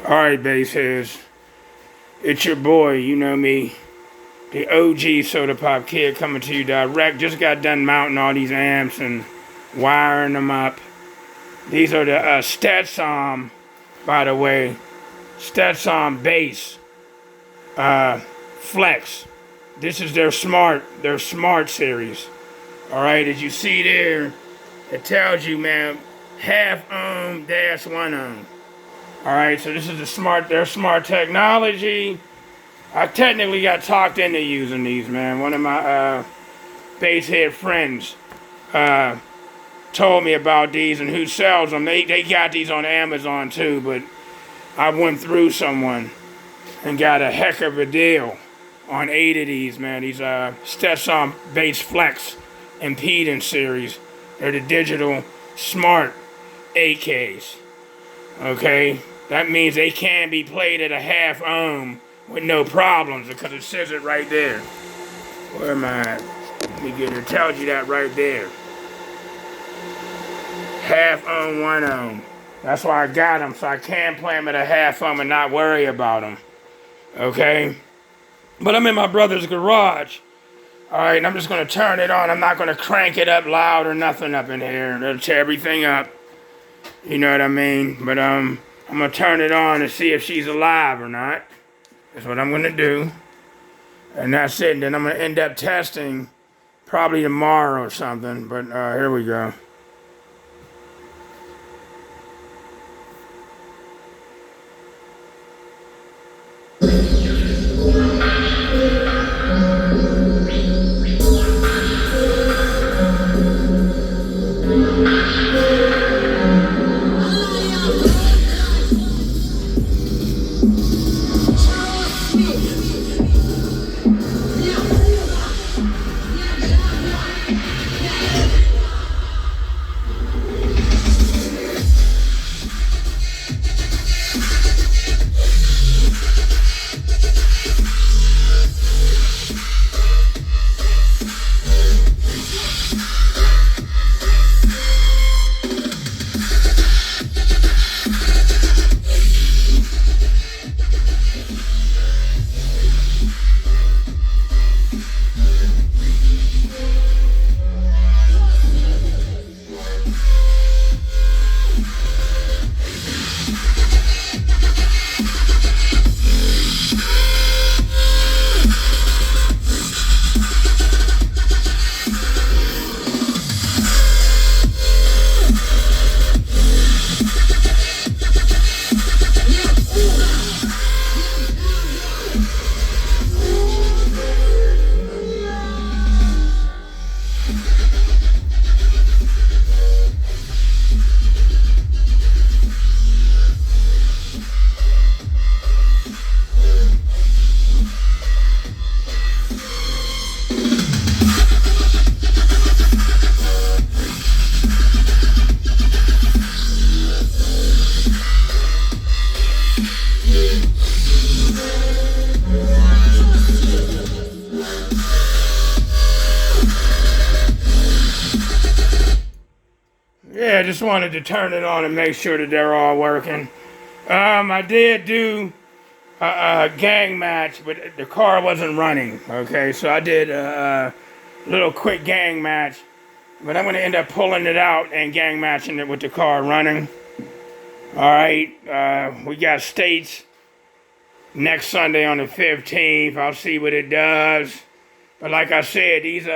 Alright, bass heads. It's your boy, you know me, the OG Soda Pop Kid coming to you direct. Just got done mounting all these amps and wiring them up. These are the Stetsom, by the way. Stetsom bass flex. This is their smart series. Alright, as you see there, it tells you, man, half ohm dash 1 ohm. Alright, so this is their smart technology. I technically got talked into using these, man. One of my basshead friends told me about these and who sells them. They got these on Amazon too, but I went through someone and got a heck of a deal on 8 of these, man. These Stetsom Bass Flex Impedance series. They're the digital smart AKs. Okay, that means they can be played at a half ohm with no problems because it says it right there. Where am I at? Let me get it. It tells you that right there. Half ohm, 1 ohm. That's why I got them, so I can play them at a half ohm and not worry about them. Okay? But I'm in my brother's garage. Alright, and I'm just going to turn it on. I'm not going to crank it up loud or nothing up in here. It'll tear everything up. You know what I mean? But I'm going to turn it on and see if she's alive or not. That's what I'm going to do. And that's it. And then I'm going to end up testing probably tomorrow or something. But here we go. Yeah, I just wanted to turn it on and make sure that they're all working. I did do a gang match, but the car wasn't running, okay? So I did a little quick gang match, but I'm going to end up pulling it out and gang matching it with the car running. All right, we got states next Sunday on the 15th. I'll see what it does. But like I said, these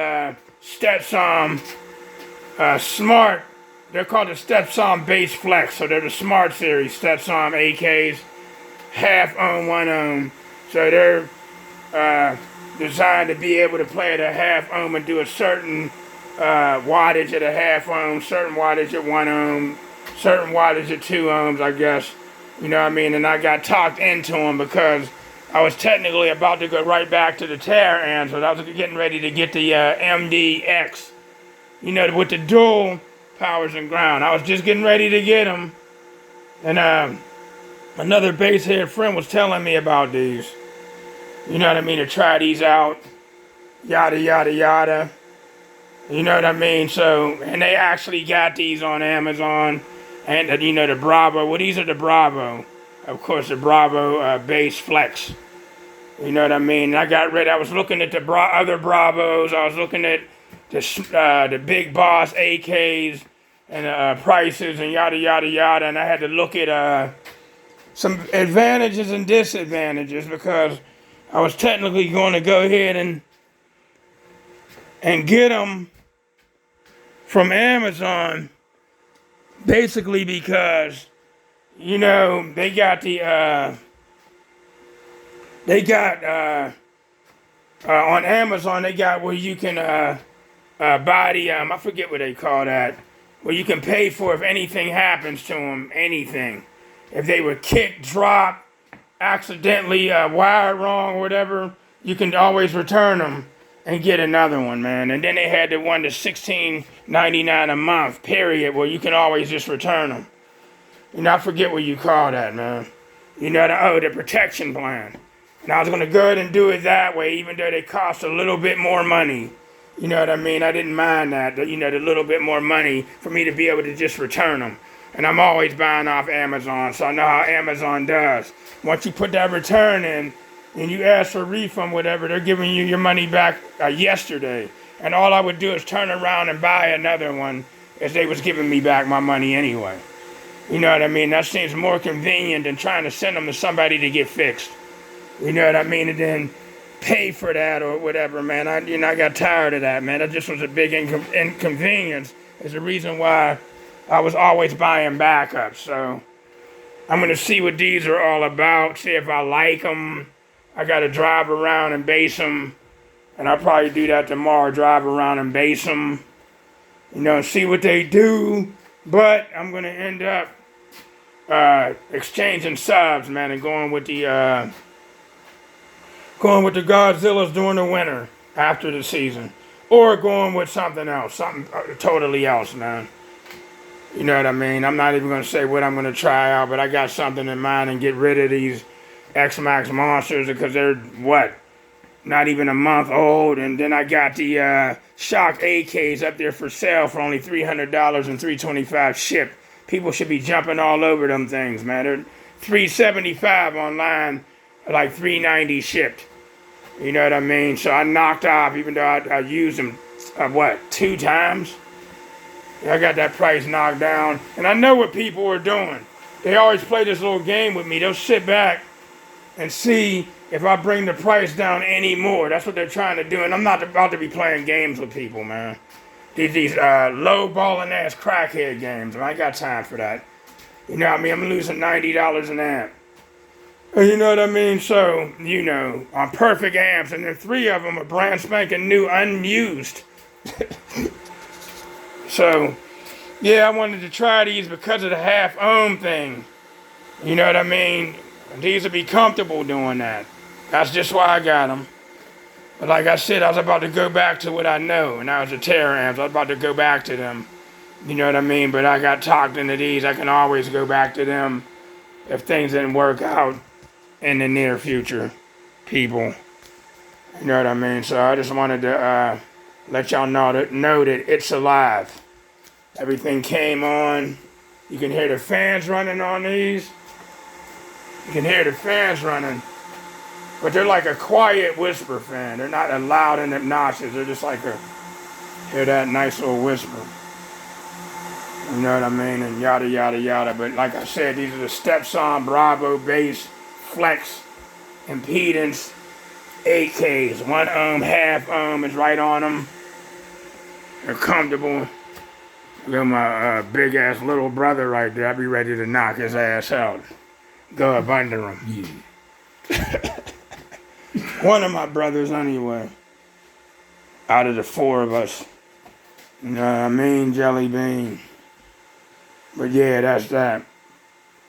Stetsom smart, they're called the Stetsom Bass Flex, so they're the smart series, Stetsom AKs, half ohm, 1 ohm. So they're designed to be able to play at a half ohm and do a certain wattage at a half ohm, certain wattage at 1 ohm, certain wattage at 2 ohms, I guess. You know what I mean? And I got talked into them because I was technically about to go right back to the Terra amps, but I was getting ready to get the MDX, you know, with the dual powers and ground. I was just getting ready to get them, and another basshead friend was telling me about these. You know what I mean? To try these out, yada yada yada. You know what I mean? So, and they actually got these on Amazon, and you know the Bravo. Well, these are the Bravo. of course, the Bravo base flex. You know what I mean? I was looking at the other Bravos. I was looking at the Big Boss AKs and prices and yada yada yada. And I had to look at some advantages and disadvantages because I was technically going to go ahead and get them from Amazon, basically because they got on Amazon they got where you can buy the I forget what they call that, where you can pay for if anything happens to them, anything. If they were kicked, dropped, accidentally wired wrong or whatever, you can always return them and get another one, man. And then they had the one that's $16.99 a month, period, where you can always just return them. I forget what you call that, man. The protection plan. And I was going to go ahead and do it that way, even though they cost a little bit more money. You know what I mean? I didn't mind that, the little bit more money for me to be able to just return them. And I'm always buying off Amazon, so I know how Amazon does. Once you put that return in, and you ask for a refund, whatever, they're giving you your money back yesterday. And all I would do is turn around and buy another one, as they was giving me back my money anyway. You know what I mean? That seems more convenient than trying to send them to somebody to get fixed. You know what I mean? And then pay for that or whatever, man. I got tired of that, man. That just was a big inconvenience. It's the reason why I was always buying backups. So I'm going to see what these are all about, see if I like them. I got to drive around and base them. And I'll probably do that tomorrow, drive around and base them. See what they do. But I'm going to end up exchanging subs, man, and going with the Godzillas during the winter after the season. Or going with something else, something totally else, man. You know what I mean? I'm not even going to say what I'm going to try out, but I got something in mind and get rid of these X-Max monsters because they're, not even a month old. And then I got the Shock AKs up there for sale for only $300 and $325 shipped. People should be jumping all over them things, man. They're $375 online, like $390 shipped. You know what I mean? So I knocked off, even though I used them, 2 times? I got that price knocked down. And I know what people are doing. They always play this little game with me. They'll sit back and see if I bring the price down any more. That's what they're trying to do. And I'm not about to be playing games with people, man. These low-balling ass crackhead games. I ain't got time for that. You know what I mean? I'm losing $90 an amp. You know what I mean? So, on perfect amps. And then 3 of them are brand spanking new, unused. So, yeah, I wanted to try these because of the half-ohm thing. You know what I mean? These would be comfortable doing that. That's just why I got them. But like I said, I was about to go back to what I know, and that was the Terror amps. I was about to go back to them. You know what I mean? But I got talked into these. I can always go back to them if things didn't work out in the near future, people. You know what I mean? So I just wanted to let y'all know that it's alive. Everything came on. You can hear the fans running on these. You can hear the fans running. But they're like a quiet whisper fan. They're not loud and obnoxious. They're just like hear that nice little whisper. You know what I mean? And yada, yada, yada. But like I said, these are the Stetsom Bravo Bass Flex Impedance 8Ks. 1 ohm, half ohm is right on them. They're comfortable. Look at my big ass little brother right there. I'd be ready to knock his ass out. Go up under him. Yeah. One of my brothers anyway. Out of the 4 of us. You know what I mean? Jelly bean. But yeah, that's that.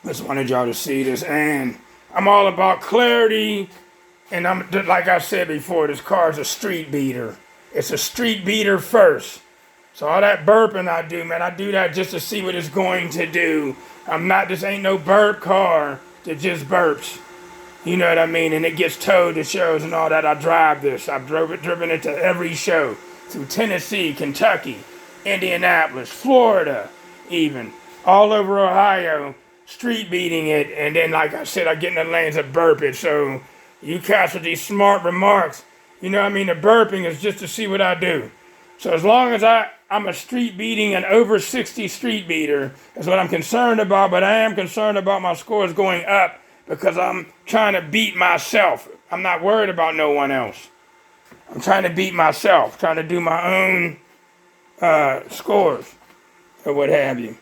Just wanted y'all to see this. And I'm all about clarity. And I'm like I said before, this car's a street beater. It's a street beater first. So all that burping I do, man, I do that just to see what it's going to do. This ain't no burp car that just burps. You know what I mean? And it gets towed to shows and all that. I drive this. I've driven it to every show. Through Tennessee, Kentucky, Indianapolis, Florida, even. All over Ohio. street beating it, and then, like I said, I get in the lanes of burp it. So you cats with these smart remarks, you know what I mean? The burping is just to see what I do. So as long as I'm a street beating, an over 60 street beater, is what I'm concerned about, but I am concerned about my scores going up because I'm trying to beat myself. I'm not worried about no one else. I'm trying to beat myself, trying to do my own scores or what have you.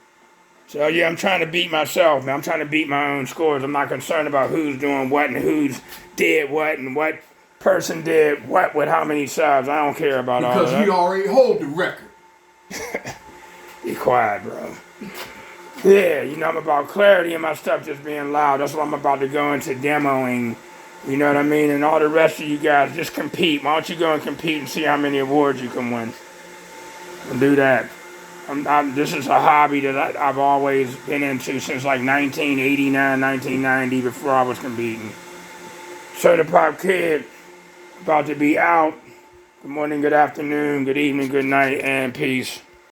So yeah, I'm trying to beat myself, man. I'm trying to beat my own scores. I'm not concerned about who's doing what and who's did what and what person did what with how many subs. I don't care about all of that. Because you already hold the record. Be quiet, bro. Yeah, you know, I'm about clarity and my stuff just being loud. That's what I'm about to go into demoing. You know what I mean? And all the rest of you guys, just compete. Why don't you go and compete and see how many awards you can win? And do that. This is a hobby that I've always been into since like 1989, 1990, before I was competing. Soda Pop Kid, about to be out. Good morning, good afternoon, good evening, good night, and peace.